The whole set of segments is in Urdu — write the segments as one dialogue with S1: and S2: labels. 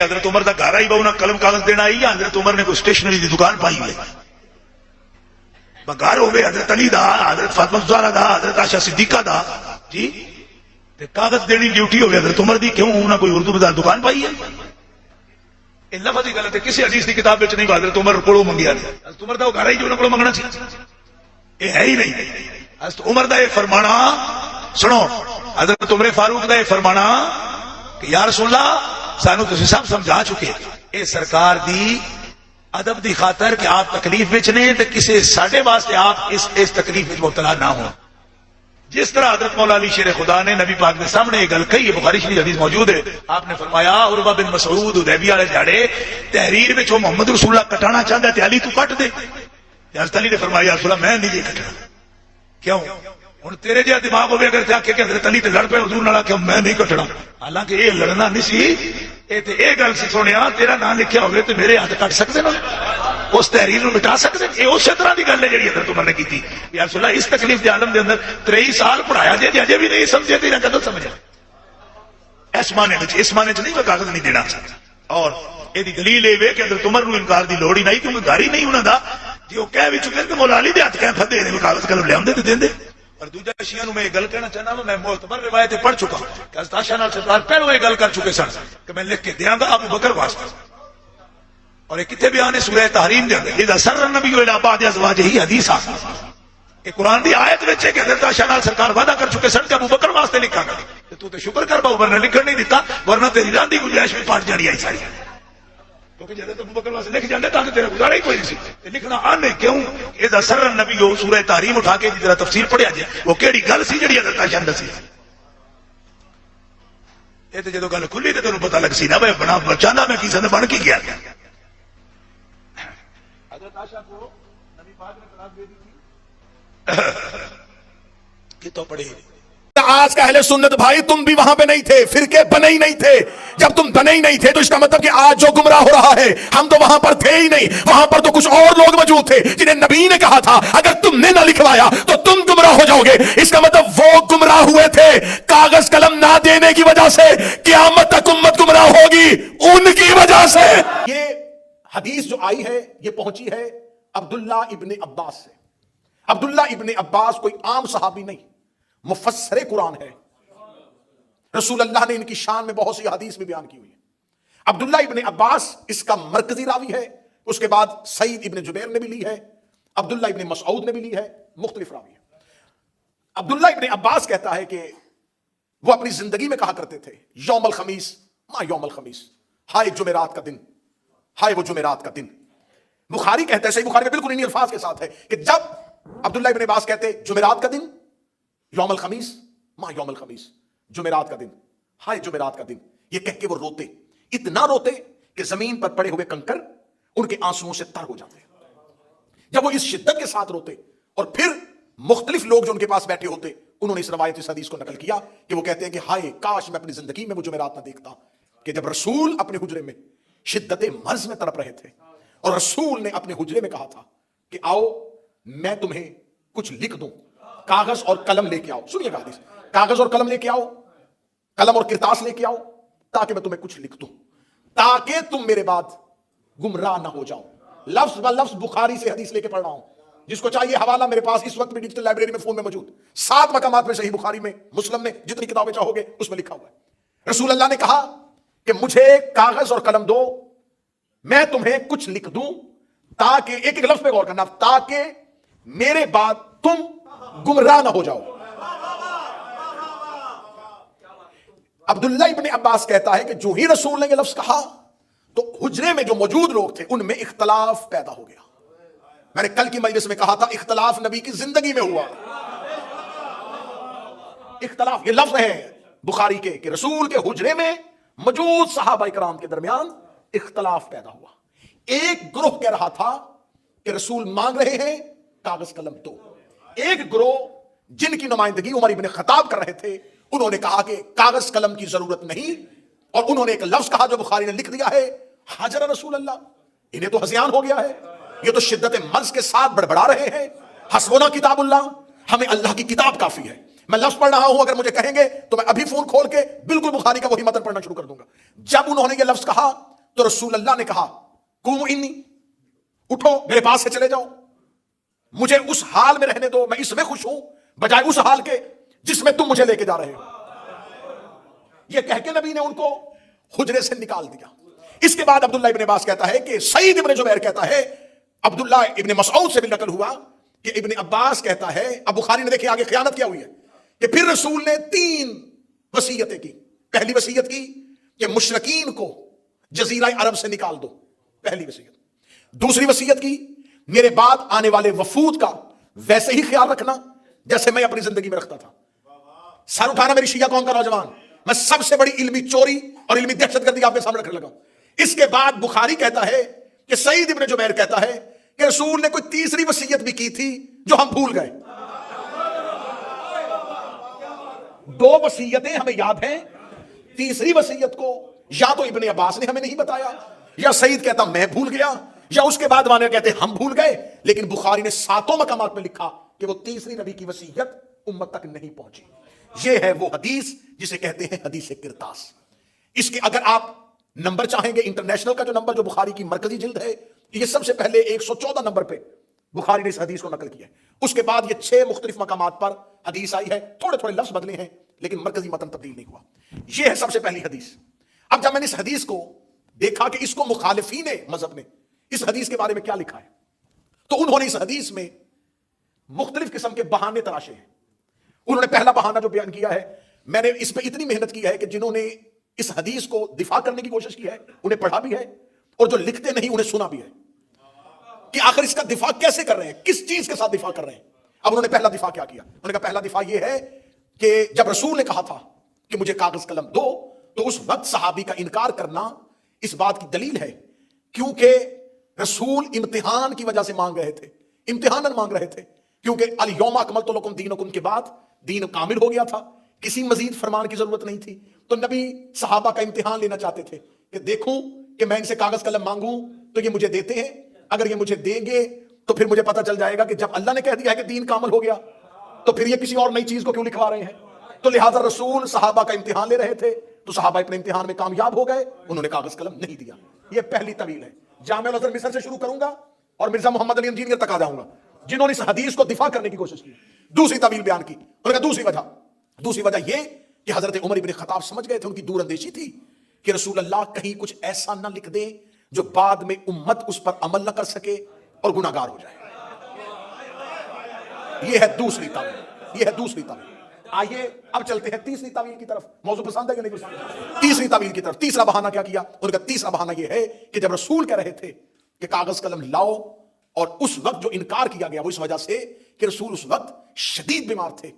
S1: حضرت عمر دا گھر آئی بہو نہ قلم کاغذ دینا آئی یا حضرت عمر نے کوئی اسٹیشنری دی دکان پائی ہوئی گھر ہوئے حضرت علی دا حضرت فاطمہ زہرا دا حضرت عائشہ صدیقہ دا جی تے کاغذ دینی ڈیوٹی ہوئے حضرت عمر دی کیوں انہاں کوئی اردو بازار دکان پائی ہے یہ لفظ ہی غلط ہے کسی حدیث کی کتاب وچ نہیں حضرت عمر کولوں منگیا نہیں حضرت عمر دا وہ گھر آئی جو انہاں کولوں منگنا سی یہ ہے ہی نہیں حضرت عمر دا یہ فرمانا سنو حضرت عمر فاروق دا یہ فرمانا کہ یا رسول اللہ سانو تسی سب سمجھا چکے اے سرکار دی ادب دی خاطر کہ آپ تکلیف وچ نے تے کسے ساڈے واسطے آپ اس تکلیف وچ مبتلا نہ ہو جس طرح حضرت مولا علی شیر خدا نے نبی پاک کے سامنے یہ گل کہی ہے بخاری شریف حدیث موجود ہے آپ نے فرمایا عروہ بن مسعود حدیبیہ والے جھاڑے تحریر وچ محمد رسول اللہ کٹانا چاہندا تے علی تو کٹ دے حضرت علی نے فرمایا یا رسول اللہ میں نہیں کٹنا کیوں ہن تیرے جہا دماغ ہوے اگر تے آکھے کہ حضرت علی تے لڑ پے حضور نال کہ میں نہیں کٹنا حالانکہ یہ لڑنا نہیں سی یہ گل سی سنیا تیرا نام لکھیا ہوئے تو میرے ہاتھ کٹ سکتے نا اس تحریر نو مٹا سکتے یہ اس طرح کی گل ہے جی حضرت عمر نے کی تھی یا رسول اللہ اس تکلیف کے عالم دے اندر 23 سال پڑھایا جی اجے بھی نہیں سمجھے تیرا کدو سمجھا اس معنی نہیں میں کاغذ نہیں دینا اور یہ دلیل یہ کہ حضرت عمر نو انکار دی لوڑ ہی نہیں کیونکہ گھر ہی نہیں انہاں دا جی وہ کہہ بھی چکے کہ مولا علی دے ہاتھ کہیں پھدے نے کاغذ قلم لے آندے تے دیندے اور دوجا شیعہ نو میں یہ گل کہنا چاہنا میں معتبر روایتیں پڑھ چکا کہ حضرت عائشہ نال سرکار پہلو یہ گل کر چکے سن کہ میں لکھ کے دیاں گا ابو بکر واسطے اور یہ کتنے بیان ہے سورہ تحریم دے اندر اذا سر النبی الی بعض ازواجہ حدیثا یہ قرآن دی آیت وچ ہے کہ حضرت عائشہ نال سرکار وعدہ کر چکے سن کہ ابو بکر واسطے لکھا گا تو تے شکر کر باو ورنہ لکھن نہیں دیتا ورنہ تیری ران دی گنجائش میں پاٹ جانی آئی ساری کیونکہ جب ابو بکر واسطے لکھ جاندے تاکہ تیرا گزارا ہی کوئی نہیں سی لکھنا آنے کیوں اذا سر النبی سورہ تحریم اٹھا کے ذرا تفسیر پڑھیا جائے وہ کیڑی گل سی جڑی حضرت عائشہ نے دسی یہ تے جدوں گل کھلی تے تینوں پتہ لگ سی نا بھائی بنا بچانا میں کسی نے بن کے گیا حضرت عائشہ کو نبی پاک نے طلاق دے دی تھی کہ تو پڑھی
S2: آج کا اہل سنت بھائی تم بھی وہاں پہ نہیں تھے فرقے بنے ہی نہیں تھے جب تم بنے ہی نہیں تھے تو اس کا مطلب کہ آج جو گمراہ ہو رہا ہے ہم تو وہاں پر تھے ہی نہیں وہاں پر تو کچھ اور لوگ موجود تھے جنہیں نبی نے کہا تھا اگر تم نے نہ لکھوایا تو تم گمراہ ہو جاؤ گے اس کا مطلب وہ گمراہ ہوئے تھے کاغذ قلم نہ دینے کی وجہ سے قیامت تک امت گمراہ ہوگی ان کی وجہ سے یہ حدیث جو آئی ہے یہ پہنچی ہے عبداللہ ابن عباس سے عبداللہ ابن عباس کوئی عام صحابی نہیں مفسر قرآن ہے رسول اللہ نے ان کی شان میں بہت سی حدیث بھی بیان کی ہوئی ہے عبداللہ ابن عباس اس کا مرکزی راوی ہے اس کے بعد سعید ابن جبیر نے بھی لی ہے عبداللہ ابن مسعود نے بھی لی ہے مختلف راوی ہے عبداللہ ابن عباس کہتا ہے کہ وہ اپنی زندگی میں کہا کرتے تھے یوم الخمیس ما یوم الخمیس ہائے جمعرات کا دن ہائے وہ جمعرات کا دن بخاری کہتا ہے صحیح بخاری میں بالکل انہی الفاظ کے ساتھ ہے کہ جب عبداللہ ابن عباس کہتے جمعرات کا دن یوم الخمیس ما یوم الخمیس جمعرات کا دن ہائے جمعرات کا دن یہ کہہ کے وہ روتے اتنا روتے کہ زمین پر پڑے ہوئے کنکر ان کے آنسوؤں سے تر ہو جاتے جب وہ اس شدت کے ساتھ روتے اور پھر مختلف لوگ جو ان کے پاس بیٹھے ہوتے انہوں نے اس روایت اس حدیث کو نقل کیا کہ وہ کہتے ہیں کہ ہائے کاش میں اپنی زندگی میں وہ جمعرات نہ دیکھتا کہ جب رسول اپنے حجرے میں شدت مرض میں تڑپ رہے تھے اور رسول نے اپنے حجرے میں کہا تھا کہ آؤ میں تمہیں کچھ لکھ دوں کاغذ اور قلم لے کے آؤ سنیے گا حدیث کاغذ اور قلم لے کے آؤ قلم اور کرتاس لے کے آؤ تاکہ میں تمہیں کچھ لکھ دوں تاکہ تم میرے بعد گمراہ نہ ہو جاؤ لفظ ب لفظ بخاری سے حدیث لے کے پڑھ رہا ہوں جس کو چاہیے حوالہ میرے پاس اس وقت بھی ڈیجیٹل لائبریری میں فون میں موجود 7 مقامات میں صحیح بخاری میں مسلم میں جتنی کتابیں چاہو گے اس میں لکھا ہوا ہے رسول اللہ نے کہا کہ مجھے کاغذ اور قلم دو میں تمہیں کچھ لکھ دوں تاکہ ایک ایک لفظ پہ غور کرنا تاکہ میرے بعد تم گمراہ نہ ہو جاؤ عبداللہ ابن عباس کہتا ہے کہ جو ہی رسول نے یہ لفظ کہا تو حجرے میں جو موجود لوگ تھے ان میں اختلاف پیدا ہو گیا میں نے کل کی مجلس میں کہا تھا اختلاف نبی کی زندگی میں ہوا اختلاف یہ لفظ ہے بخاری کے کہ رسول کے حجرے میں موجود صحابہ کرام کے درمیان اختلاف پیدا ہوا ایک گروہ کہہ رہا تھا کہ رسول مانگ رہے ہیں کاغذ قلم دو ایک گروہ جن کی نمائندگی عمر ابن خطاب کر رہے تھے انہوں نے کہا کہ کاغذ قلم کی ضرورت نہیں اور انہوں نے ایک لفظ کہا جو بخاری نے لکھ دیا ہے حاجر رسول اللہ انہیں تو ہذیان ہو گیا ہے یہ تو شدت مرض کے ساتھ بڑبڑا رہے ہیں حسبنا کتاب اللہ ہمیں اللہ کی کتاب کافی ہے میں لفظ پڑھ رہا ہوں اگر مجھے کہیں گے تو میں ابھی فون کھول کے بالکل بخاری کا وہی متن پڑھنا شروع کر دوں گا جب انہوں نے یہ لفظ کہا تو رسول اللہ نے کہا قوموا انی، اٹھو میرے پاس سے چلے جاؤ، مجھے اس حال میں رہنے دو، میں اس میں خوش ہوں بجائے اس حال کے جس میں تم مجھے لے کے جا رہے ہو۔ یہ کہہ کے نبی نے ان کو حجرے سے نکال دیا۔ اس کے بعد عبداللہ ابن عباس کہتا ہے کہ سعید ابن جبیر کہتا ہے، عبداللہ ابن مسعود سے بھی نقل ہوا کہ ابن عباس کہتا ہے، اب بخاری نے دیکھیں آگے خیانت کیا ہوئی ہے، کہ پھر رسول نے 3 وصیتیں کی۔ پہلی وصیت کی کہ مشرکین کو جزیرہ عرب سے نکال دو، پہلی وصیت۔ دوسری وصیت کی میرے بعد آنے والے وفود کا ویسے ہی خیال رکھنا جیسے میں اپنی زندگی میں رکھتا تھا۔ سر اٹھانا میری شیعہ قوم کا نوجوان، میں سب سے بڑی علمی چوری اور علمی دہشت گردی آپ کے سامنے رکھنے لگا۔ اس کے بعد بخاری کہتا ہے کہ سعید ابن جبیر کہتا ہے کہ رسول نے کوئی تیسری وصیت بھی کی تھی جو ہم بھول گئے۔ 2 وصیتیں ہمیں یاد ہیں، تیسری وصیت کو یا تو ابن عباس نے ہمیں نہیں بتایا، یا سعید کہتا میں بھول گیا، یا اس کے بعد وانے کہتے ہم بھول گئے، لیکن بخاری نے 7 مقامات میں لکھا کہ وہ تیسری نبی کی وصیت امت تک نہیں پہنچی۔ یہ ہے وہ حدیث جسے کہتے ہیں حدیث کرتاس۔ اس کے اگر آپ نمبر چاہیں گے، انٹرنیشنل کا جو نمبر جو بخاری کی مرکزی جلد ہے، یہ سب سے پہلے 114 نمبر پہ بخاری نے اس حدیث کو نقل کیا ہے۔ اس کے بعد یہ 6 مختلف مقامات پر حدیث آئی ہے، تھوڑے تھوڑے لفظ بدلے ہیں لیکن مرکزی متن تبدیل نہیں ہوا۔ یہ ہے سب سے پہلی حدیث۔ اب جب میں نے اس حدیث کو دیکھا کہ اس کو مخالفین مذہب نے اس حدیث کے بارے میں کیا لکھا ہے، تو انہوں نے اس حدیث میں مختلف قسم کے بہانے تراشے ہیں۔ انہوں نے پہلا بہانہ جو بیان کیا ہے، میں نے اس پہ اتنی محنت کی ہے کہ جنہوں نے اس حدیث کو دفاع کرنے کی کوشش کی ہے انہیں پڑھا بھی ہے، اور جو لکھتے نہیں انہیں سنا بھی ہے کہ آخر اس کا دفاع کیسے کر رہے ہیں، کس چیز کے ساتھ دفاع کر رہے ہیں۔ اب انہوں نے پہلا دفاع کیا کیا؟ انہوں نے کہا پہلا دفاع یہ ہے کہ جب رسول نے کہا تھا کہ مجھے کاغذ قلم دو، تو اس وقت صحابی کا انکار کرنا اس بات کی دلیل ہے کیونکہ رسول امتحان کی وجہ سے مانگ رہے تھے، امتحاناً مانگ رہے تھے، کیونکہ الیوم اکملت لکم دینکم کے بعد دین کامل ہو گیا تھا، کسی مزید فرمان کی ضرورت نہیں تھی۔ تو نبی صحابہ کا امتحان لینا چاہتے تھے کہ دیکھوں کہ میں ان سے کاغذ قلم مانگوں تو یہ مجھے دیتے ہیں، اگر یہ مجھے دیں گے تو پھر مجھے پتہ چل جائے گا کہ جب اللہ نے کہہ دیا ہے کہ دین کامل ہو گیا تو پھر یہ کسی اور نئی چیز کو کیوں لکھوا رہے ہیں۔ تو لہٰذا رسول صحابہ کا امتحان لے رہے تھے، تو صحابہ اپنے امتحان میں کامیاب ہو گئے، انہوں نے کاغذ قلم نہیں دیا۔ یہ پہلی طویل ہے۔ جامع الازہر مصر سے شروع کروں گا اور مرزا محمد علی انجینئر تک آ جاؤں گا جنہوں نے اس حدیث کو دفاع کرنے کی کوشش کی۔ دوسری طویل بیان کی، انہوں نے کہا دوسری وجہ یہ کہ حضرت عمر ابن خطاب سمجھ گئے تھے، ان کی دور اندیشی تھی کہ رسول اللہ کہیں کچھ ایسا نہ لکھ دے جو بعد میں امت اس پر عمل نہ کر سکے اور گناہگار ہو جائے۔ یہ ہے دوسری طویل۔ آئیے اب چلتے ہیں تیسری طویل کی طرف۔ موضوع پسند ہے کہ نہیں پسند؟ تیسری طویل کی طرف۔ تیسرا بہانہ کیا کیا؟ ان کا تیسرا بہانہ یہ ہے کہ جب رسول کہہ رہے تھے کہ کاغذ قلم لاؤ، اور اس وقت جو انکار کیا گیا وہ اس وجہ سے کہ رسول اس وقت شدید بیمار تھے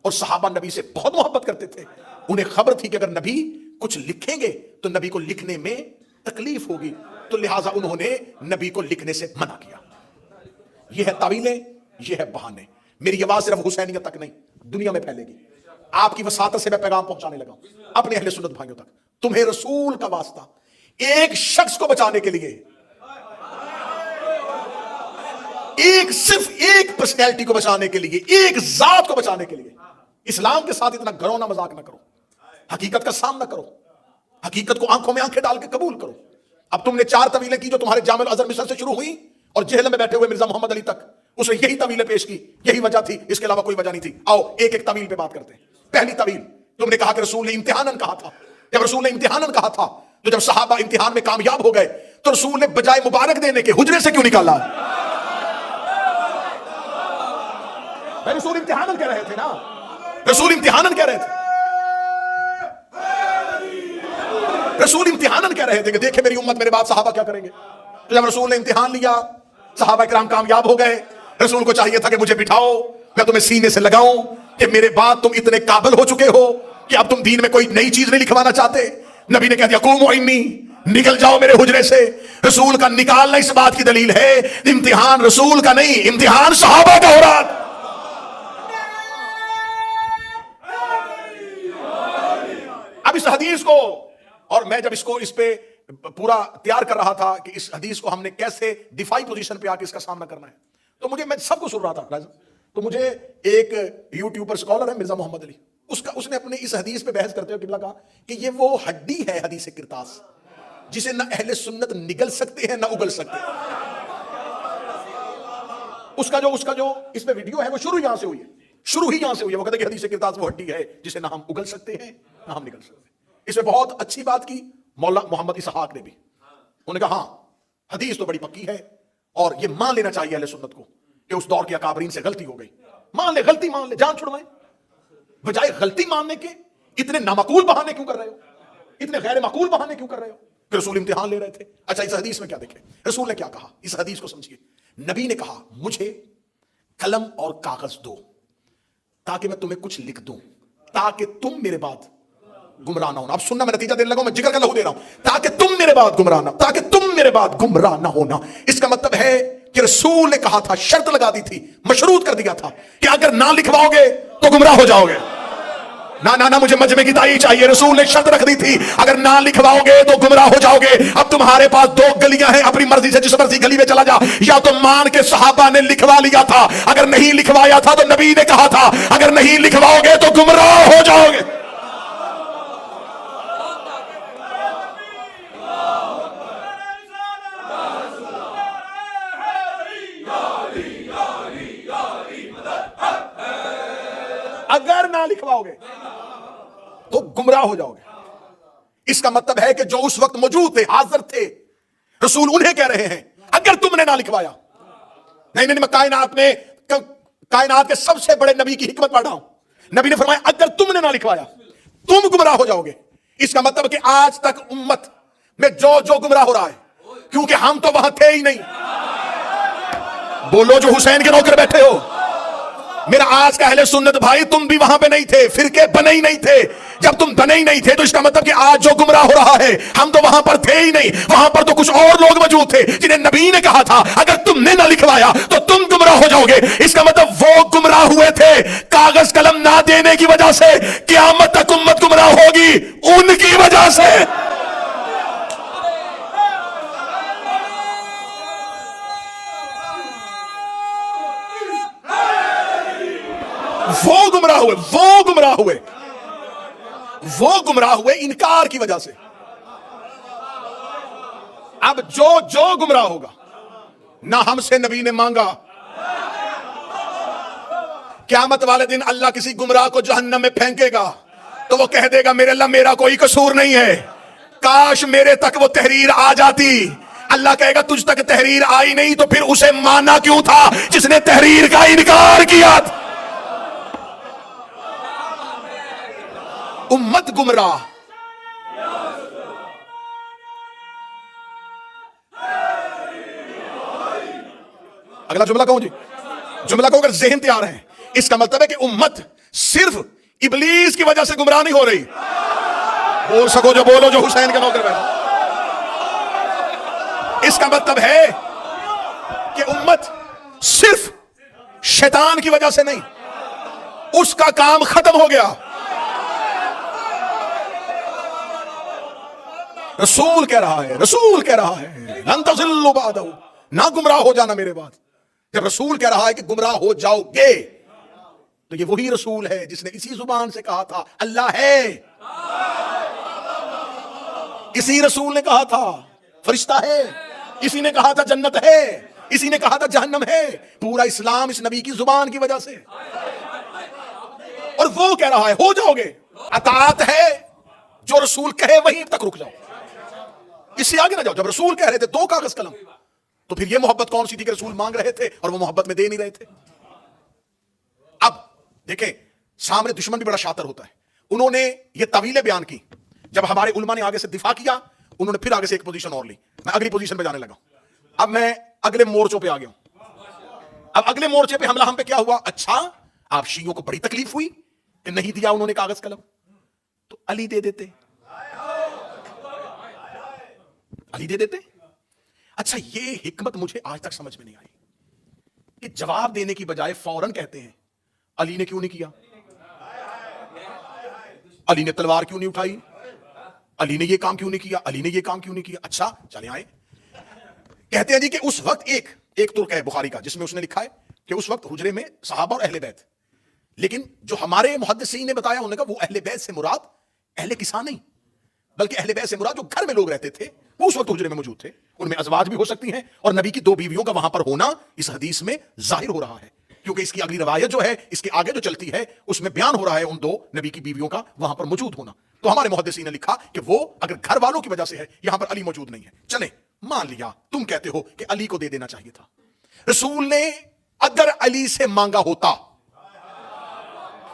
S2: اور صحابہ نبی سے بہت محبت کرتے تھے، انہیں خبر تھی کہ اگر نبی کچھ لکھیں گے تو نبی کو لکھنے میں تکلیف ہوگی، تو لہٰذا انہوں نے نبی کو لکھنے سے منع کیا۔ یہ ہے تعویلیں، یہ ہے بہانے۔ میری آواز صرف حسینیت تک نہیں، دنیا میں پھیلے گی۔ آپ کی وساطت سے میں پیغام پہنچانے لگا ہوں اپنے اہل سنت بھائیوں تک۔ تمہیں رسول کا واسطہ ایک شخص کو بچانے کے لیے، صرف ایک پرسنالٹی کو بچانے کے لیے، ایک ذات کو بچانے کے لیے اسلام کے ساتھ اتنا گھرونا مذاق نہ کرو، حقیقت کا سامنا کرو، حقیقت کو آنکھوں میں آنکھیں ڈال کے قبول کرو۔ اب تم نے 4 طویلیں کی جو تمہارے جامع الازہر مصر سے شروع ہوئی اور جہلم میں بیٹھے ہوئے مرزا محمد علی تک، اس نے یہی طویلیں پیش کی، یہی وجہ تھی، اس کے علاوہ کوئی وجہ نہیں تھی۔ آؤ ایک ایک طویل پہ بات کرتے ہیں۔ پہلی طویل، تم نے کہا کہ رسول نے امتحاناً کہا تھا۔ جب رسول نے امتحاناً کہا تھا تو جب صحابہ امتحان میں کامیاب ہو گئے تو رسول نے بجائے مبارک دینے کے حجرے سے کیوں نکالا؟ رسول امتحاناً کہہ رہے تھے نا، رسول امتحاناً کہہ رہے تھے، رسول امتحاناً کہہ رہے تھے کہ دیکھیں میری امت میرے بعد صحابہ کیا کریں گے۔ تو جب رسول نے امتحان لیا، صحابہ کرام کامیاب ہو گئے، رسول کو چاہیے تھا کہ مجھے بٹھاؤ، میں تمہیں سینے سے لگاؤں کہ میرے بعد تم اتنے قابل ہو چکے ہو کہ اب تم دین میں کوئی نئی چیز نہیں لکھوانا چاہتے۔ نبی نے کہہ دیا قوموا انی، نکل جاؤ میرے حجرے سے۔ رسول کا نکالنا اس بات کی دلیل ہے امتحان رسول کا نہیں، امتحان صحابہ کا ہو رہا تھا۔ اب اس حدیث کو، اور میں جب اس پہ پورا تیار کر رہا تھا کہ اس حدیث کو ہم نے کیسے دفاعی پوزیشن پہ آ کے اس کا سامنا کرنا ہے، تو میں سب کو سن رہا تھا، تو مجھے ایک یوٹیوبر اسکالر ہے مرزا محمد علی، اس نے اپنے اس حدیث پہ بحث کرتے ہوئے قبلہ کہا کہ یہ وہ ہڈی ہے حدیث کرتاس جسے نہ اہل سنت نگل سکتے ہیں نہ اگل سکتے ہیں. اس کا جو اس میں ویڈیو ہے وہ شروع یہاں سے ہوئی ہے, شروع ہی یہاں سے ہوئی ہے. وہ کہتے ہیں کہ حدیث کرتاز وہ ہڈی ہے جسے نہ ہم اگل سکتے ہیں نہ ہم نگل سکتے ہیں. اس میں بہت اچھی بات کی مولا محمد اسحاق نے بھی. انہوں نے کہا ہاں حدیث تو بڑی پکی ہے اور یہ مان لینا چاہیے اہل سنت کو کہ اس دور کے اکابرین سے غلطی ہو گئی. مان لے, غلطی مان لے, جان چھڑوائیں. بجائے غلطی ماننے کے اتنے نامعقول بہانے کیوں کر رہے ہو, اتنے غیر معقول بہانے کیوں کر رہے ہو؟ کہ رسول امتحان لے رہے تھے. اچھا اس حدیث میں کیا دیکھیں, رسول نے کیا کہا, اس حدیث کو سمجھیے. نبی نے کہا مجھے قلم اور کاغذ دو تاکہ میں تمہیں کچھ لکھ دوں تاکہ تم میرے بعد گمراہ نہ ہونا. اب سننا, میں نتیجہ دینے لگا, میں جگر کا لہو دے رہا ہوں. تاکہ تم میرے بعد گمراہ نہ, تاکہ تم میرے بعد گمراہ نہ ہونا. اس کا مطلب ہے کہ رسول نے کہا تھا, شرط لگا دی تھی, مشروط کر دیا تھا کہ اگر نہ لکھواؤ گے تو گمراہ ہو جاؤ گے. نہ مجھے مجمع کی تائید چاہیے. رسول نے شرط رکھ دی تھی اگر نہ لکھواؤ گے تو گمراہ ہو جاؤ گے. اب تمہارے پاس دو گلیاں ہیں, اپنی مرضی سے جس مرضی گلی میں چلا جا. یا تو مان کے صحابہ نے لکھوا لیا تھا, اگر نہیں لکھوایا تھا تو نبی نے کہا تھا اگر نہیں لکھواؤ گے تو گمراہ ہو جاؤ گے. اگر نہ لکھواؤ گے تو گمراہ ہو جاؤ گے. اس کا مطلب ہے کہ جو اس وقت موجود تھے, حاضر تھے, رسول انہیں کہہ رہے ہیں اگر تم نے نہ لکھوایا. نہیں میں کائنات کے سب سے بڑے نبی کی حکمت پڑھ رہا ہوں. نبی نے فرمایا اگر تم نے نہ لکھوایا تم گمراہ ہو جاؤ گے. اس کا مطلب کہ آج تک امت میں جو گمراہ ہو رہا ہے, کیونکہ ہم تو وہاں تھے ہی نہیں. بولو جو حسین کے نوکر بیٹھے ہو, میرا آج کا اہل سنت بھائی تم بھی وہاں پہ نہیں تھے, فرقے بنے ہی نہیں تھے. جب تم بنے ہی نہیں تھے تو اس کا مطلب کہ آج جو گمراہ ہو رہا ہے ہم تو وہاں پر تھے ہی نہیں. وہاں پر تو کچھ اور لوگ موجود تھے جنہیں نبی نے کہا تھا اگر تم نے نہ لکھوایا تو تم گمراہ ہو جاؤ گے. اس کا مطلب وہ گمراہ ہوئے تھے کاغذ قلم نہ دینے کی وجہ سے. قیامت تک امت گمراہ ہوگی ان کی وجہ سے. وہ گمراہ ہوئے انکار کی وجہ سے. اب جو گمراہ ہوگا, نہ ہم سے نبی نے مانگا. قیامت والے دن اللہ کسی گمراہ کو جہنم میں پھینکے گا تو وہ کہہ دے گا میرے اللہ میرا کوئی قصور نہیں ہے, کاش میرے تک وہ تحریر آ جاتی. اللہ کہے گا تجھ تک تحریر آئی نہیں تو پھر اسے مانا کیوں تھا جس نے تحریر کا انکار کیا تھا. امت گمراہ. اگلا جملہ کہوں جی, جملہ کو اگر ذہن تیار ہے, اس کا مطلب ہے کہ امت صرف ابلیس کی وجہ سے گمراہ نہیں ہو رہی. بول سکو جو بولو جو حسین کے نوکر بیٹھے. اس کا مطلب ہے کہ امت صرف شیطان کی وجہ سے نہیں, اس کا کام ختم ہو گیا. رسول کہہ رہا ہے لن تضلوا بعدہ, نہ گمراہ ہو جانا میرے بعد. جب رسول کہہ رہا ہے کہ گمراہ ہو جاؤ گے تو یہ وہی رسول ہے جس نے اسی زبان سے کہا تھا اللہ ہے. اسی رسول نے کہا تھا فرشتہ ہے, اسی نے کہا تھا جنت ہے, اسی نے کہا تھا جہنم ہے. پورا اسلام اس نبی کی زبان کی وجہ سے. اور وہ کہہ رہا ہے ہو جاؤ گے. اطاعت ہے, جو رسول کہے وہیں تک رک جاؤ, اس سے آگے نہ جاؤ. جب رسول کہہ رہے تھے دو کاغذ قلم تو پھر یہ محبت کون سی تھی کہ رسول مانگ رہے تھے اور وہ محبت میں دے نہیں رہے تھے. اب دیکھیں سامنے دشمن بھی بڑا شاطر ہوتا ہے. انہوں نے یہ طویلیں بیان کی, جب ہمارے علماء نے آگے سے دفاع کیا انہوں نے پھر آگے سے ایک پوزیشن اور لی. میں اگلی پوزیشن پہ جانے لگا. اب میں اگلے مورچوں پہ آ گیا ہوں. اب اگلے مورچے پہ حملہ ہم پہ کیا ہوا, اچھا آپ شیعوں کو بڑی تکلیف ہوئی کہ نہیں دیا انہوں نے کاغذ قلم, تو علی دے دیتے, علی دے دیتے. اچھا یہ حکمت مجھے آج تک سمجھ میں نہیں آئی کہ جواب دینے کی بجائے فوراً کہتے ہیں علی نے کیوں نہیں کیا, علی نے تلوار کیوں نہیں اٹھائی, علی نے یہ کام کیوں نہیں کیا, علی نے یہ کام کیوں نہیں کیا. اچھا چلے آئے, کہتے ہیں جی کہ اس وقت ایک ترک ہے بخاری کا جس میں اس نے لکھا ہے کہ اس وقت حجرے میں صحابہ اور اہل بیت, لیکن جو ہمارے محدثین نے بتایا انہوں نے کہا وہ اہل بیت سے مراد اہل کساں نہیں بلکہ اہل بیت سے مراد جو گھر میں لوگ رہتے تھے وہ اس وقت حجرے میں موجود تھے, ان میں ازواج بھی ہو سکتی ہیں اور نبی کی 2 بیویوں کا وہاں پر ہونا اس حدیث میں ظاہر ہو رہا ہے, کیونکہ اس کی اگلی روایت جو ہے اس کے آگے جو چلتی ہے اس میں بیان ہو رہا ہے ان 2 نبی کی بیویوں کا وہاں پر موجود ہونا. تو ہمارے محدثین نے لکھا کہ وہ اگر گھر والوں کی وجہ سے ہے, یہاں پر علی موجود نہیں ہے, چلیں مان لیا تم کہتے ہو کہ علی کو دے دینا چاہیے تھا. رسول نے اگر علی سے مانگا ہوتا,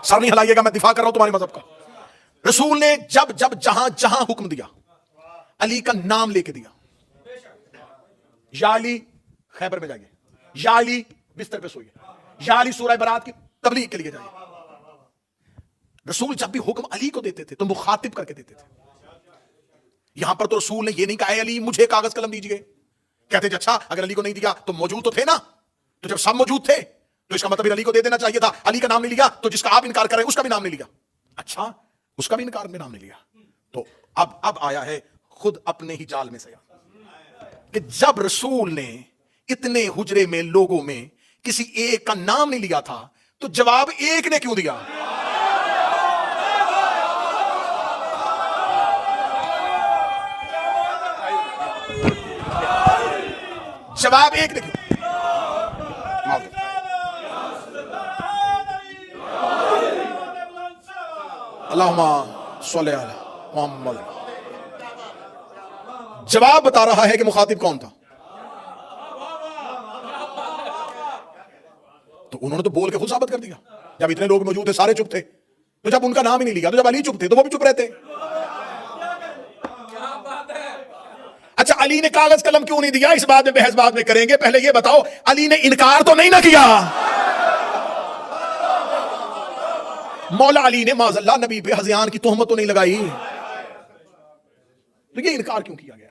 S2: سر نہیں ہلائیے گا, میں دفاع کر رہا ہوں تمہارے مذہب کا, رسول نے جب جہاں جہاں حکم دیا علی کا نام لے کے دیا, یا علی خیبر میں جائیے, یا علی بستر پہ سوئیے, یا علی سورہ برات کی تبلیغ کے لیے جائیے. رسول جب بھی حکم علی کو دیتے تھے تو مخاطب کر کے دیتے تھے. یہاں پر تو رسول نے یہ نہیں کہا اے علی مجھے کاغذ قلم دیجئے, کہتے تھے اچھا اگر علی کو نہیں دیا تو موجود تو تھے نا, تو جب سب موجود تھے تو اس کا مطلب علی کو دے دینا چاہیے تھا. علی کا نام نہیں لیا تو جس کا آپ انکار کر رہے ہیں اس کا بھی نام نہیں لیا. اچھا اس کا بھی انکار میں نام نہیں لیا, تو اب آیا ہے خود اپنے ہی جال میں سے کہ جب رسول نے اتنے حجرے میں لوگوں میں کسی ایک کا نام نہیں لیا تھا تو جواب ایک نے کیوں دیا؟ جواب ایک نے کیوں؟ اللہم صلی علی محمد. جواب بتا رہا ہے کہ مخاطب کون تھا. تو انہوں نے تو بول کے خود ثابت کر دیا, جب اتنے لوگ موجود تھے سارے چپ تھے, تو جب ان کا نام ہی نہیں لیا, تو جب علی چپ تھے تو وہ بھی چپ رہتے. اچھا علی نے کاغذ قلم کیوں نہیں دیا, اس بات میں بحث بعد میں کریں گے, پہلے یہ بتاؤ علی نے انکار تو نہیں نہ کیا. مولا علی نے معاذ اللہ نبی پہ ہذیان کی تہمت تو نہیں لگائی, تو یہ انکار کیوں کیا گیا؟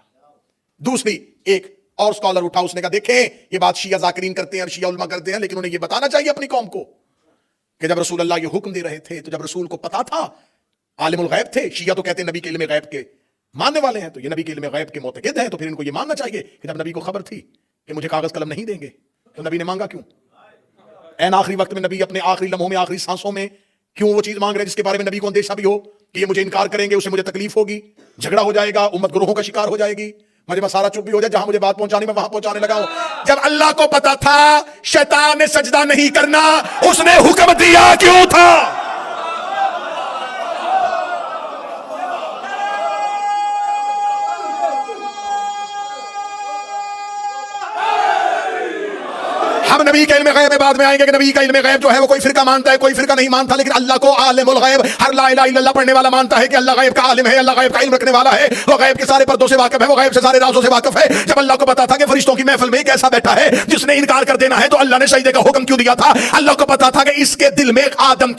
S2: دوسری ایک اور اسکالر اٹھا, اس نے کہا دیکھیں یہ بات شیعہ ذاکرین کرتے ہیں اور شیعہ علماء کرتے ہیں, لیکن انہیں یہ بتانا چاہیے اپنی قوم کو کہ جب رسول اللہ یہ حکم دے رہے تھے تو جب رسول کو پتا تھا, عالم الغیب تھے. شیعہ تو کہتے ہیں نبی کے علم غیب کے ماننے والے ہیں, تو یہ نبی کے علم غیب کے معتقد ہیں, تو پھر ان کو یہ ماننا چاہیے کہ جب نبی کو خبر تھی کہ مجھے کاغذ قلم نہیں دیں گے تو نبی نے مانگا کیوں؟ این آخری وقت میں نبی اپنے آخری لمحوں میں آخری سانسوں میں کیوں وہ چیز مانگ رہے جس کے بارے میں نبی کو اندیشہ بھی ہو کہ یہ مجھے انکار کریں گے, اس سے مجھے تکلیف ہوگی, جھگڑا ہو جائے گا, امت گروہوں کا شکار ہو جائے گی, مجھے سارا چپ بھی ہو جائے, جہاں مجھے بات پہنچانی میں وہاں پہنچانے لگا ہوں. جب اللہ کو پتا تھا شیطان نے سجدہ نہیں کرنا, اس نے حکم دیا کیوں تھا؟ ہم نبی کا علم غیب میں بعد میں آئیں گے کہ نبی کا علم غیب جو ہے وہ کوئی فرقہ مانتا ہے, کوئی فرقہ نہیں مانتا, لیکن اللہ کو عالم الغیب, ہر لا الہ الا اللہ پڑھنے والا مانتا ہے کہ اللہ غیب کا عالم ہے, اللہ غیب کا علم رکھنے والا ہے, وہ غیب کے سارے پردوں سے واقف ہے, وہ غیب سے سارے رازوں سے واقف ہے. جب اللہ کو پتا تھا کہ فرشتوں کی محفل میں ایک ایسا بیٹھا ہے جس نے انکار کر دینا ہے, تو اللہ نے سجدے کا حکم کیوں دیا تھا؟ اللہ کو پتا تھا کہ اس کے دل میں آدم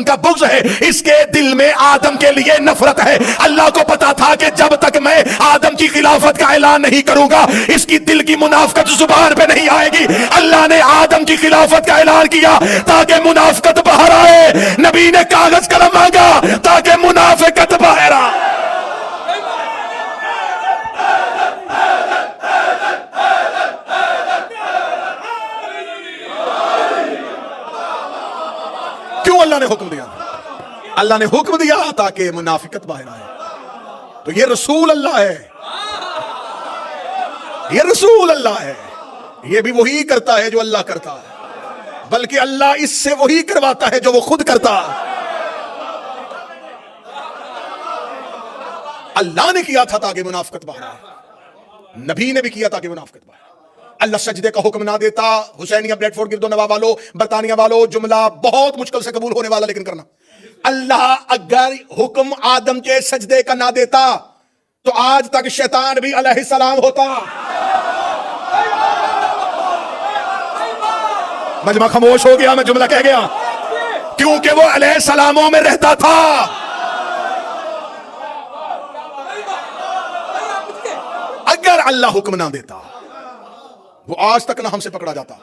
S2: کا بغض ہے, اس کے دل میں آدم کے لیے نفرت ہے. اللہ کو پتا تھا کہ جب تک میں آدم کی خلافت کا اعلان نہیں کروں گا اس کی دل کی منافقت زبان پہ نہیں آئے گی. اللہ نے آدم کی خلافت کا اعلان کیا تاکہ منافقت باہر آئے. نبی نے کاغذ قلم مانگا تاکہ منافقت باہر آئے. کیوں اللہ نے حکم دیا؟ اللہ نے حکم دیا تاکہ منافقت باہر آئے. تو یہ رسول اللہ ہے, یہ رسول اللہ ہے, یہ بھی وہی کرتا ہے جو اللہ کرتا ہے, بلکہ اللہ اس سے وہی کرواتا ہے جو وہ خود کرتا. اللہ نے کیا تھا تاکہ منافقت باہر آئے, نبی نے بھی کیا تاکہ منافقت باہر آئے. اللہ سجدے کا حکم نہ دیتا, حسینیہ بریڈ فورڈ گردو نوا والو, برطانیہ والو, جملہ بہت مشکل سے قبول ہونے والا لیکن کرنا. اللہ اگر حکم آدم کے سجدے کا نہ دیتا تو آج تک شیطان بھی علیہ السلام ہوتا. مجمع خاموش ہو گیا, میں جملہ کہہ گیا, کیونکہ وہ علیہ السلاموں میں رہتا تھا. اگر اللہ حکم نہ دیتا وہ آج تک نہ ہم سے پکڑا جاتا.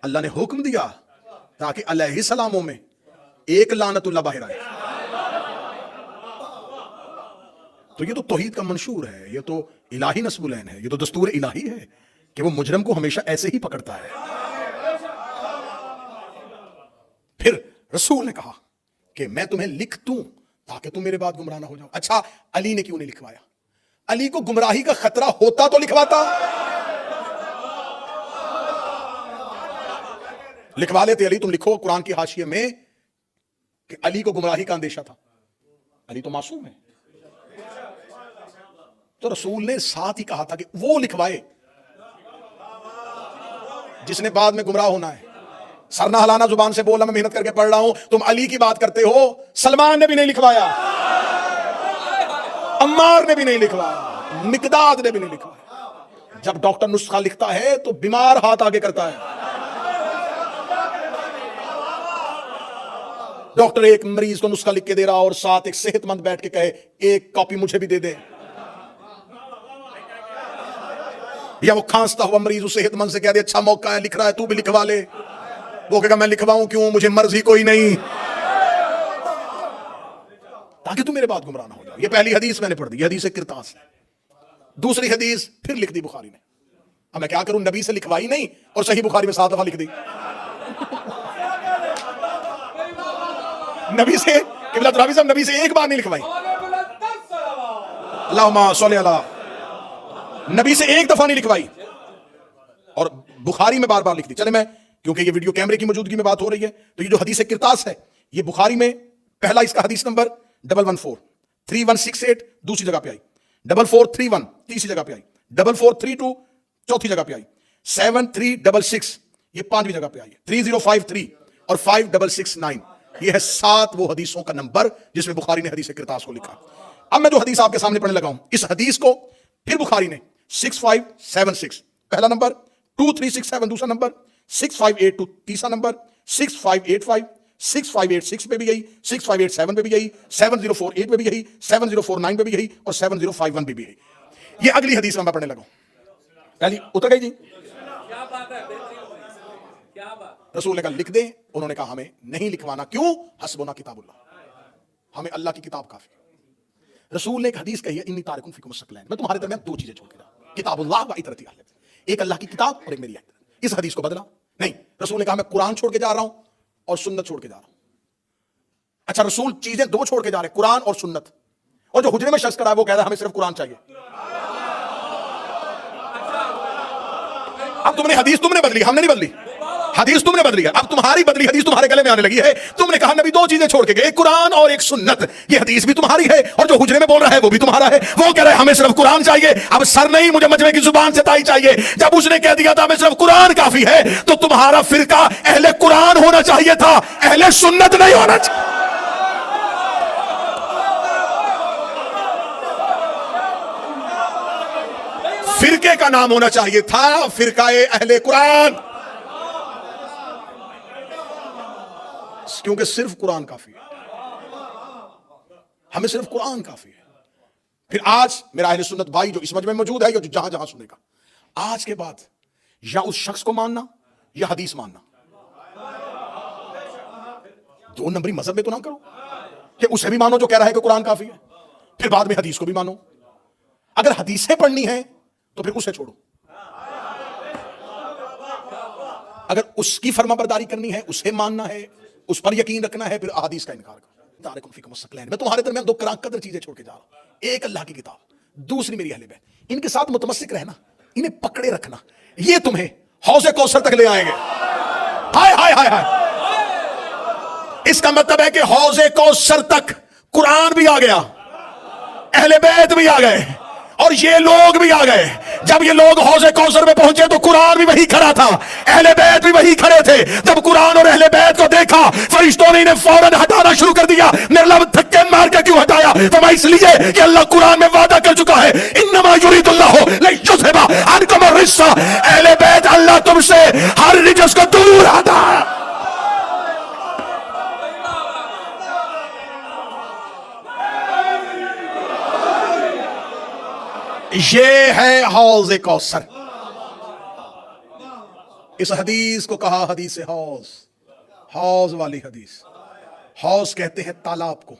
S2: اللہ نے حکم دیا تاکہ علیہ السلاموں میں ایک لعنت اللہ باہر آئے. تو یہ تو توحید کا منشور ہے, یہ تو الہی نصب العین ہے, یہ تو دستور الہی ہے کہ وہ مجرم کو ہمیشہ ایسے ہی پکڑتا ہے. پھر رسول نے کہا کہ میں تمہیں لکھ دوں تاکہ تم میرے بعد گمراہ نہ ہو جاؤ. اچھا علی نے کیوں نہیں لکھوایا؟ علی کو گمراہی کا خطرہ ہوتا تو لکھواتا. لکھوا لیتے علی. تم لکھو قرآن کی حاشیے میں کہ علی کو گمراہی کا اندیشہ تھا. علی تو معصوم ہے. تو رسول نے ساتھ ہی کہا تھا کہ وہ لکھوائے جس نے بعد میں گمراہ ہونا ہے. سر نہ ہلانا, زبان سے بولنا, میں محنت کر کے پڑھ رہا ہوں. تم علی کی بات کرتے ہو. سلمان نے بھی نہیں لکھوایا, عمار نے بھی نہیں لکھوایا, مقداد نے بھی نہیں لکھوایا. جب ڈاکٹر نسخہ لکھتا ہے تو بیمار ہاتھ آگے کرتا ہے. ڈاکٹر ایک مریض کو نسخہ لکھ کے دے رہا اور ساتھ ایک صحت مند بیٹھ کے کہے ایک کاپی مجھے بھی دے دے. یا وہ کھانستا ہوا مریض اس صحت مند سے کہہ دے اچھا موقع ہے, لکھ رہا ہے تو بھی لکھوا لے. وہ کہے گا میں لکھواؤں کیوں, مجھے مرض ہی کوئی نہیں, تاکہ تم میرے بعد گمراہ نہ ہو جاؤ. یہ پہلی حدیث میں نے پڑھ دی, یہ حدیث کرتاس ہے. دوسری حدیث پھر لکھ دی بخاری نے. اب میں کیا کروں, نبی سے لکھوائی نہیں اور صحیح بخاری میں 7 دفعہ لکھ دی. نبی سے قبلہ راوی صاحب نبی سے ایک بار نہیں لکھوائی. اللہم صلی علی, نبی سے ایک دفعہ نہیں لکھوائی اور بخاری میں بار بار لکھ دی. چلے میں, کیونکہ یہ ویڈیو کیمرے کی موجودگی میں بات ہو رہی ہے, تو یہ جو حدیث کرتاس ہے یہ بخاری میں پہلا اس کا حدیث نمبر 114 3168 دوسری جگہ پہ آئی, 4431 تیسری جگہ پہ آئی, 4432 چوتھی جگہ پہ آئی, 7366 یہ پانچویں جگہ پہ آئی ہے, 3053 اور 5669 یہ ہے 7 وہ حدیثوں کا نمبر جس میں بخاری نے حدیث کرتاس کو لکھا. اب میں جو حدیث آپ کے سامنے پڑھنے لگا ہوں, اس حدیث کو پھر بخاری نے 6576 پہلا نمبر, 2367 دوسرا نمبر, 6582 تیسرا نمبر, 6585 6586 پہ بھی یہی, 6587 پہ بھی یہی, 7048 پہ بھی یہی, 7049 پہ بھی یہی اور 7051 پہ بھی یہی. یہ اگلی حدیث میں پڑھنے لگا ہوں. پہلی اتر گئی جی. رسول نے کہا لکھ دیں, انہوں نے کہا ہمیں نہیں لکھوانا. کیوں؟ حسبنا کتاب اللہ, ہمیں اللہ کی کتاب کافی. رسول نے ایک حدیث کہی ہے انی تارکن فیکم الثقلین, میں تمہارے درمیان 2 چیزیں چھوڑ کے جاؤں, کتاب اللہ و اطرتی اہل, ایک اللہ کی کتاب اور ایک میری اطاعت. اس حدیث کو بدلا نہیں. رسول نے کہا میں قرآن چھوڑ کے جا رہا ہوں اور سنت چھوڑ کے جا رہا ہوں. اچھا رسول چیزیں 2 چھوڑ کے جا رہے ہیں, قرآن اور سنت, اور جو حجرے میں شخص کھڑا ہے وہ کہہ رہا ہے ہمیں صرف قرآن چاہیے. اب تم نے حدیث تم نے بدلی, ہم نے نہیں بدلی. حدیث تم نے بدلی ہے, اب تمہاری بدلی حدیث تمہارے گلے میں آنے لگی ہے. تم نے کہا نبی 2 چیزیں چھوڑ کے گئے, ایک قرآن اور ایک سنت. یہ حدیث بھی تمہاری ہے اور جو حجرے میں بول رہا ہے وہ بھی تمہارا ہے. وہ کہہ رہا ہے ہمیں صرف قرآن چاہیے. اب سر نہیں, مجھے مجمع کی زبان سے تائی چاہیے. جب اس نے کہہ دیا تھا ہمیں صرف قرآن کافی ہے, تو تمہارا فرقہ اہل قرآن ہونا چاہیے تھا, اہل سنت نہیں ہونا چاہیے. فرقے کا نام ہونا چاہیے تھا فرقہ اہل قرآن, کیونکہ صرف قرآن کافی ہے, ہمیں صرف قرآن کافی ہے. پھر آج میرا اہل سنت بھائی جو اس مجمع میں موجود ہے یا جو جہاں جہاں سنے گا, آج کے بعد یا اس شخص کو ماننا یا حدیث ماننا. 2 نمبری مذہب میں تو نہ کرو کہ اسے بھی مانو جو کہہ رہا ہے کہ قرآن کافی ہے, پھر بعد میں حدیث کو بھی مانو. اگر حدیثیں پڑھنی ہیں تو پھر اسے چھوڑو, اگر اس کی فرما برداری کرنی ہے, اسے ماننا ہے, اس پر یقین رکھنا ہے, پھر احادیث کا انکار کرو. تارکم فیکم الثقلین, میں تمہارے درمیان 2 قدر چیزیں چھوڑ کے جا رہا ہوں, ایک اللہ کی کتاب, دوسری میری اہل بیت. ان کے ساتھ متمسک رہنا, انہیں پکڑے رکھنا, یہ تمہیں حوض کوثر تک لے آئیں گے. ہائے ہائے ہائے ہائے, اس کا مطلب ہے کہ حوض کوثر تک قرآن بھی آ گیا, اہل بیت بھی آ گئے اور یہ لوگ بھی آ گئے. جب یہ لوگ حوض کوثر میں پہنچے تو قرآن بھی وہی کھڑا تھا, اہل بیت بھی وہی کھڑے تھے. جب قرآن اور اہل بیت کو دیکھا, فرشتوں نے انہیں فوراً ہٹانا شروع کر دیا. میرے لب دھکے مار کے کیوں ہٹایا؟ فرمایا اس لیے کہ اللہ قرآن میں وعدہ کر چکا ہے, انما یرید اللہ لیذھب عنکم الرجس, اہل بیت اللہ تم سے ہر رجس کو دور ہٹا. یہ ہے حوض کوثر. اس حدیث کو کہا حدیث حوض, حوض والی حدیث. حوض کہتے ہیں تالاب کو,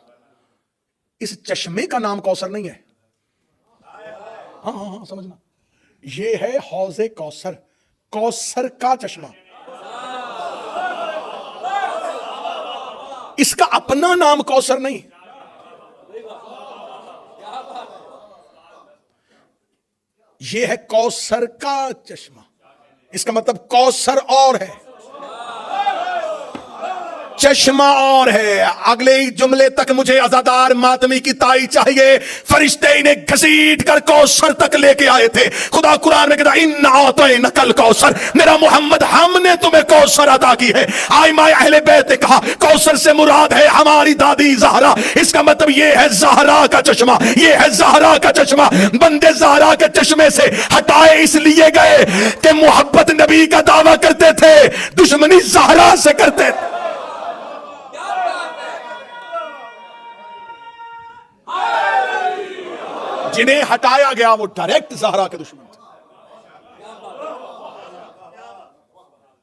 S2: اس چشمے کا نام کوثر نہیں ہے. ہاں ہاں ہاں سمجھنا, یہ ہے حوض کوثر, کوثر کا چشمہ. اس کا اپنا نام کوثر نہیں, یہ ہے کوثر کا چشمہ. اس کا مطلب کوثر اور ہے، چشمہ اور ہے. اگلے جملے تک مجھے عزادار ماتمی کی تائی چاہیے. فرشتے انہیں گھسیٹ کر کوثر تک لے کے آئے تھے. خدا قرآن میں کہتا اِنَّا أَعْطَيْنَاكَ الْكَوْثَرَ، میرا محمد ہم نے تمہیں کوثر عطا کی ہے. آئمہ اہل بیت نے کہا کوثر سے مراد ہے ہماری دادی زہرا. اس کا مطلب یہ ہے زہرا کا چشمہ، یہ ہے زہرا کا چشمہ. بندے زہرا کے چشمے سے ہٹائے اس لیے گئے کہ محبت نبی کا دعویٰ کرتے تھے، دشمنی زہرا سے کرتے تھے. جنہیں ہٹایا گیا وہ ڈائریکٹ زہرا کے دشمن تھے.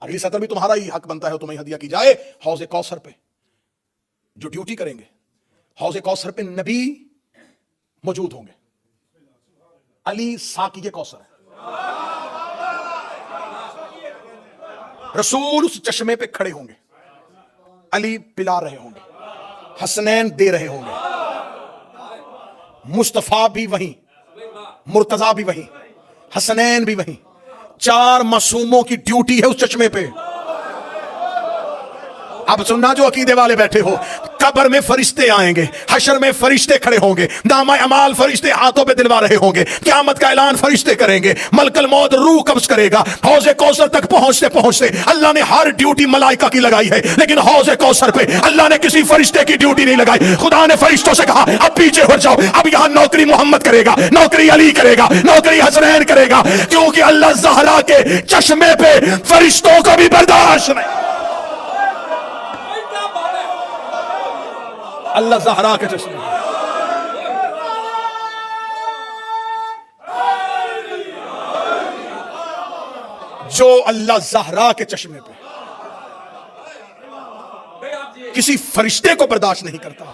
S2: اگلی سطر بھی تمہارا ہی حق بنتا ہے تمہیں ہدیہ کی جائے. حوض کوثر پہ جو ڈیوٹی کریں گے، حوض کوثر پہ نبی موجود ہوں گے. علی ساقی کوثر ہے، رسول اس چشمے پہ کھڑے ہوں گے، علی پلا رہے ہوں گے، حسنین دے رہے ہوں گے، مصطفیٰ بھی وہیں، مرتضیٰ بھی وہیں، حسنین بھی وہیں. 4 معصوموں کی ڈیوٹی ہے اس چشمے پہ. اب سننا جو عقیدے والے بیٹھے ہو، قبر میں فرشتے آئیں گے، حشر میں فرشتے کھڑے ہوں گے، نامہ اعمال فرشتے ہاتھوں پہ دلوا رہے ہوں گے، قیامت کا اعلان فرشتے کریں گے، ملک الموت روح قبض کرے گا. حوض کوثر تک پہنچتے پہنچتے اللہ نے ہر ڈیوٹی ملائکہ کی لگائی ہے، لیکن حوض کوثر پہ اللہ نے کسی فرشتے کی ڈیوٹی نہیں لگائی. خدا نے فرشتوں سے کہا اب پیچھے ہٹ جاؤ، اب یہاں نوکری محمد کرے گا، نوکری علی کرے گا، نوکری حسنین کرے گا، کیونکہ اللہ زہرا کے چشمے پہ فرشتوں کو بھی برداشت نہیں. اللہ زہرا کے چشمے، جو اللہ زہرا کے چشمے پہ کسی فرشتے کو برداشت نہیں کرتا،